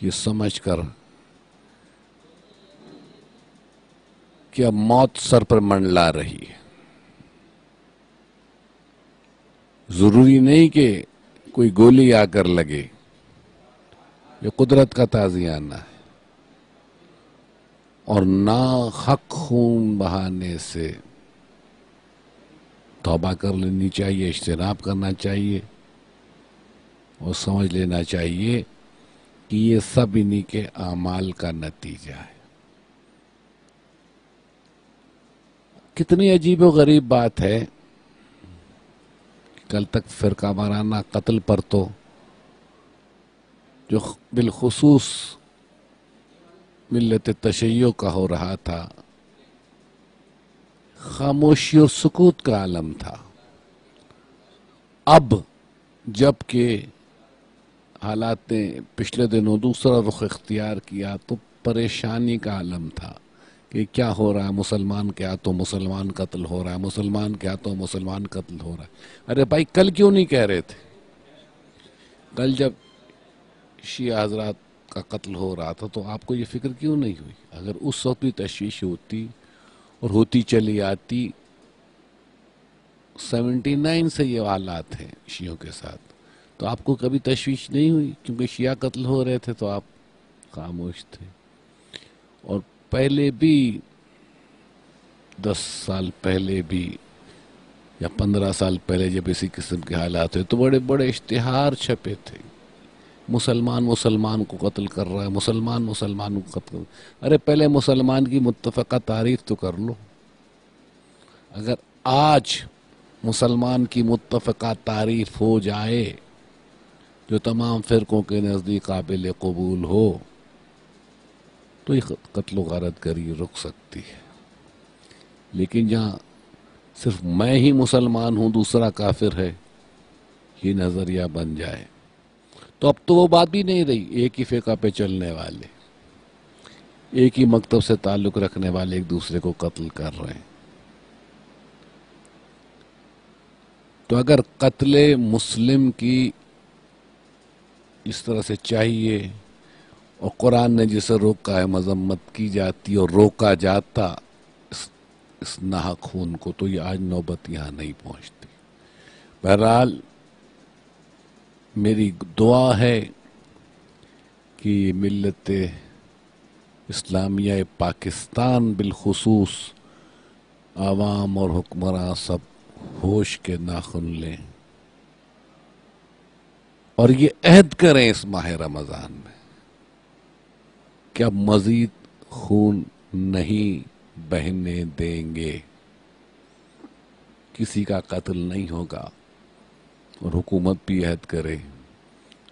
یہ سمجھ کر کہ اب موت سر پر منڈلا رہی ہے. ضروری نہیں کہ کوئی گولی آ کر لگے، یہ قدرت کا تازیانہ ہے، اور ناحق خون بہانے سے توبہ کر لینی چاہیے، اجتناب کرنا چاہیے، اور سمجھ لینا چاہیے کہ یہ سب انہی کے اعمال کا نتیجہ ہے. کتنی عجیب و غریب بات ہے، کل تک فرقہ وارانہ قتل پر تو جو بالخصوص ملت تشیع کا ہو رہا تھا، خاموشی اور سکوت کا عالم تھا. اب جب کہ حالات نے پچھلے دنوں دوسرا رخ اختیار کیا تو پریشانی کا عالم تھا کہ کیا ہو رہا ہے، مسلمان کیا تو مسلمان قتل ہو رہا ہے، مسلمان کیا تو مسلمان قتل ہو رہا ہے. ارے بھائی کل کیوں نہیں کہہ رہے تھے؟ کل جب شیعہ حضرات کا قتل ہو رہا تھا تو آپ کو یہ فکر کیوں نہیں ہوئی؟ اگر اس وقت بھی تشویش ہوتی اور ہوتی چلی آتی، 79 سے یہ حالات ہیں شیعوں کے ساتھ، تو آپ کو کبھی تشویش نہیں ہوئی؟ کیونکہ شیعہ قتل ہو رہے تھے تو آپ خاموش تھے. اور پہلے بھی 10 سال پہلے بھی یا 15 سال پہلے جب اسی قسم کے حالات ہوئے تو بڑے بڑے اشتہار چھپے تھے، مسلمان مسلمان کو قتل کر رہا ہے، مسلمان مسلمان کو قتل کر رہا ہے. ارے پہلے مسلمان کی متفقہ تعریف تو کر لو. اگر آج مسلمان کی متفقہ تعریف ہو جائے جو تمام فرقوں کے نزدیک قابل قبول ہو تو یہ قتل و غارت گری رک سکتی ہے. لیکن جہاں صرف میں ہی مسلمان ہوں دوسرا کافر ہے، یہ نظریہ بن جائے تو اب تو وہ بات بھی نہیں رہی. ایک ہی فقہ پہ چلنے والے، ایک ہی مکتب سے تعلق رکھنے والے ایک دوسرے کو قتل کر رہے ہیں. تو اگر قتل مسلم کی اس طرح سے چاہیے اور قرآن نے جسے روکا ہے مذمت کی جاتی اور روکا جاتا اس ناحق خون کو، تو یہ آج نوبت یہاں نہیں پہنچتی. بہرحال میری دعا ہے کہ ملت اسلامیہ پاکستان بالخصوص عوام اور حکمراں سب ہوش کے ناخن لیں اور یہ عہد کریں اس ماہ رمضان میں کہ اب مزید خون نہیں بہنے دیں گے، کسی کا قتل نہیں ہوگا. اور حکومت بھی عہد کرے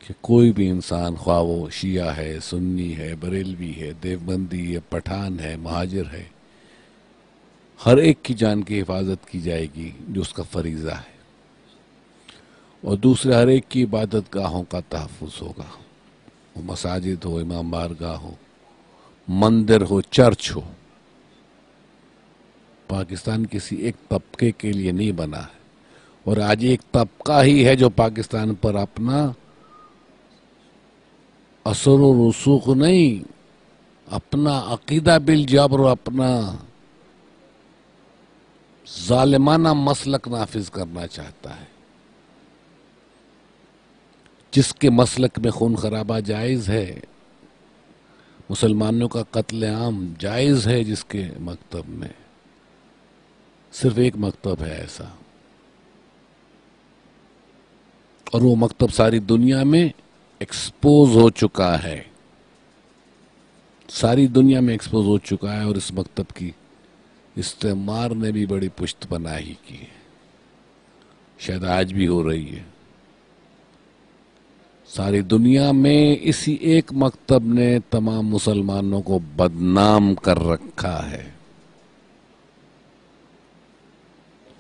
کہ کوئی بھی انسان، خواہ وہ شیعہ ہے، سنی ہے، بریلوی ہے، دیوبندی ہے، پٹھان ہے، مہاجر ہے، ہر ایک کی جان کی حفاظت کی جائے گی جو اس کا فریضہ ہے. اور دوسرے ہر ایک کی عبادت گاہوں کا تحفظ ہوگا، وہ مساجد ہو، امام بارگاہ ہو، مندر ہو، چرچ ہو. پاکستان کسی ایک طبقے کے لیے نہیں بنا ہے، اور آج ایک طبقہ ہی ہے جو پاکستان پر اپنا اثر و رسوخ نہیں، اپنا عقیدہ بالجبر اور اپنا ظالمانہ مسلک نافذ کرنا چاہتا ہے. جس کے مسلک میں خون خرابہ جائز ہے، مسلمانوں کا قتل عام جائز ہے، جس کے مکتب میں صرف ایک مکتب ہے ایسا، اور وہ مکتب ساری دنیا میں ایکسپوز ہو چکا ہے، ساری دنیا میں ایکسپوز ہو چکا ہے. اور اس مکتب کی استعمار نے بھی بڑی پشت پناہی کی ہے، شاید آج بھی ہو رہی ہے. ساری دنیا میں اسی ایک مکتب نے تمام مسلمانوں کو بدنام کر رکھا ہے.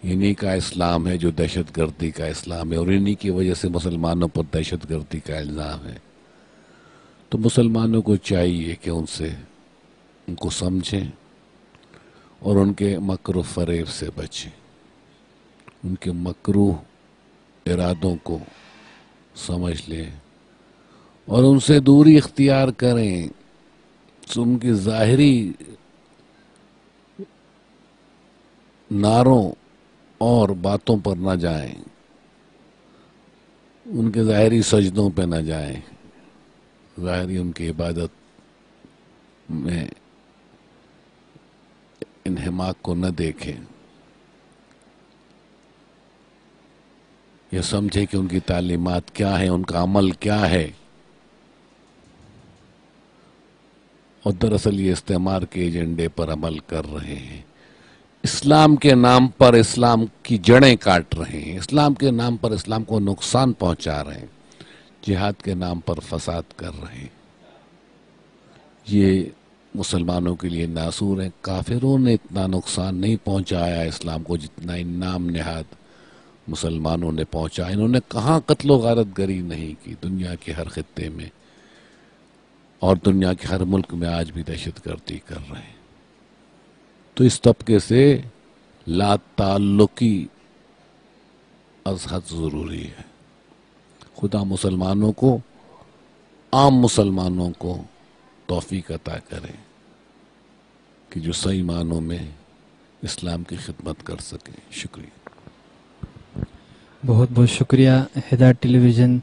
انہی کا اسلام ہے جو دہشت گردی کا اسلام ہے، اور انہی کی وجہ سے مسلمانوں پر دہشت گردی کا الزام ہے. تو مسلمانوں کو چاہیے کہ ان کو سمجھیں اور ان کے مکر و فریب سے بچیں، ان کے مکروہ ارادوں کو سمجھ لیں اور ان سے دوری اختیار کریں، ان کی ظاہری نعروں اور باتوں پر نہ جائیں، ان کے ظاہری سجدوں پہ نہ جائیں، ظاہری ان کی عبادت میں انہماک کو نہ دیکھیں، یہ سمجھے کہ ان کی تعلیمات کیا ہیں، ان کا عمل کیا ہے، اور دراصل یہ استعمار کے ایجنڈے پر عمل کر رہے ہیں، اسلام کے نام پر اسلام کی جڑیں کاٹ رہے ہیں، اسلام کے نام پر اسلام کو نقصان پہنچا رہے ہیں، جہاد کے نام پر فساد کر رہے ہیں۔ یہ مسلمانوں کے لیے ناصور ہیں۔ کافروں نے اتنا نقصان نہیں پہنچایا اسلام کو جتنا ان نام نہاد مسلمانوں نے پہنچا۔ انہوں نے کہاں قتل و غارت گری نہیں کی، دنیا کے ہر خطے میں اور دنیا کے ہر ملک میں آج بھی دہشت گردی کر رہے ہیں۔ تو اس طبقے سے لا تعلقی از حد ضروری ہے۔ خدا مسلمانوں کو، عام مسلمانوں کو توفیق عطا کرے کہ جو صحیح معنوں میں اسلام کی خدمت کر سکیں۔ شکریہ۔ بہت بہت شکریہ۔ ہدایت ٹیلی ویژن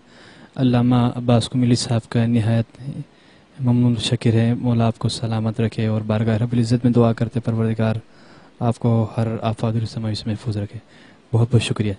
علامہ عباس کمیلی صاحب کا نہایت ممنون شکر ہے۔ مولا آپ کو سلامت رکھے اور بارگاہ رب العزت میں دعا کرتے پروردگار آپ کو ہر آفات و سماوی سے محفوظ رکھے۔ بہت بہت شکریہ۔